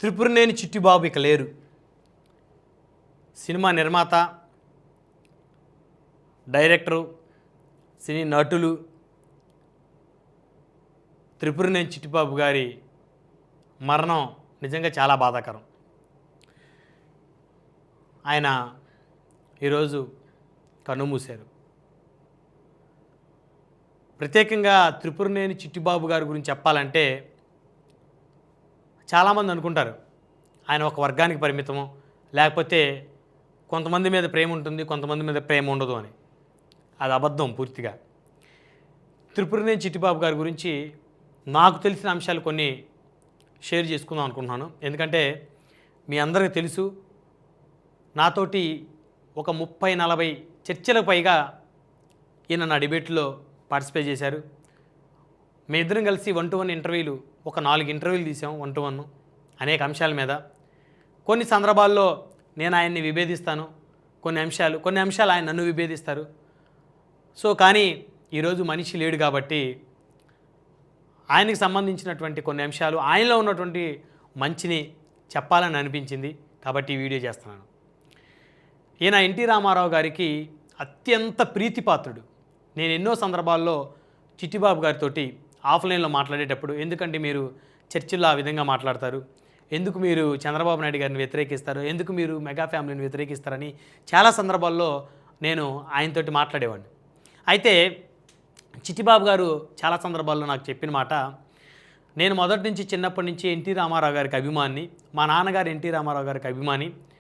త్రిపురనేని చిట్టిబాబు ఇక లేరు. సినిమా నిర్మాత, డైరెక్టరు, సినీ నటులు త్రిపురనేని చిట్టిబాబు గారి మరణం నిజంగా చాలా బాధాకరం. ఆయన ఈరోజు కన్నుమూశారు. ప్రత్యేకంగా త్రిపురనేని చిట్టిబాబు గారి గురించి చెప్పాలంటే చాలామంది అనుకుంటారు ఆయన ఒక వర్గానికి పరిమితము, లేకపోతే కొంతమంది మీద ప్రేమ ఉంటుంది, కొంతమంది మీద ప్రేమ ఉండదు అని. అది అబద్ధం పూర్తిగా. త్రిపురనేని చిట్టిబాబు గారి గురించి నాకు తెలిసిన అంశాలు కొన్ని షేర్ చేసుకుందాం అనుకుంటున్నాను. ఎందుకంటే మీ అందరికీ తెలుసు, నాతోటి ఒక 30-40 చర్చలకు పైగా ఈయన నా డిబేట్లో పార్టిసిపేట్ చేశారు. మీ ఇద్దరం కలిసి 1-to-1 ఇంటర్వ్యూలు, ఒక 4 ఇంటర్వ్యూలు తీసాం 1-to-1 అనేక అంశాల మీద. కొన్ని సందర్భాల్లో నేను ఆయన్ని విభేదిస్తాను, కొన్ని అంశాలు ఆయన నన్ను విభేదిస్తారు. సో కానీ ఈరోజు మనిషి లేడు కాబట్టి ఆయనకి సంబంధించినటువంటి కొన్ని అంశాలు, ఆయనలో ఉన్నటువంటి మంచిని చెప్పాలని అనిపించింది కాబట్టి ఈ వీడియో చేస్తున్నాను. ఈయన ఎన్టీ రామారావు గారికి అత్యంత ప్రీతిపాత్రుడు. నేను ఎన్నో సందర్భాల్లో చిట్టిబాబు గారితో ఆఫ్లైన్లో మాట్లాడేటప్పుడు, ఎందుకంటే మీరు చర్చిల్లో ఆ విధంగా మాట్లాడతారు, ఎందుకు మీరు చంద్రబాబు నాయుడు గారిని వ్యతిరేకిస్తారు, ఎందుకు మీరు మెగా ఫ్యామిలీని వ్యతిరేకిస్తారని చాలా సందర్భాల్లో నేను ఆయనతోటి మాట్లాడేవాడిని. అయితే చిట్టిబాబు గారు చాలా సందర్భాల్లో నాకు చెప్పిన మాట, నేను మొదటి నుంచి చిన్నప్పటి నుంచి ఎన్టీ రామారావు గారికి అభిమాని, మా నాన్నగారు ఎన్టీ రామారావు గారికి అభిమాని,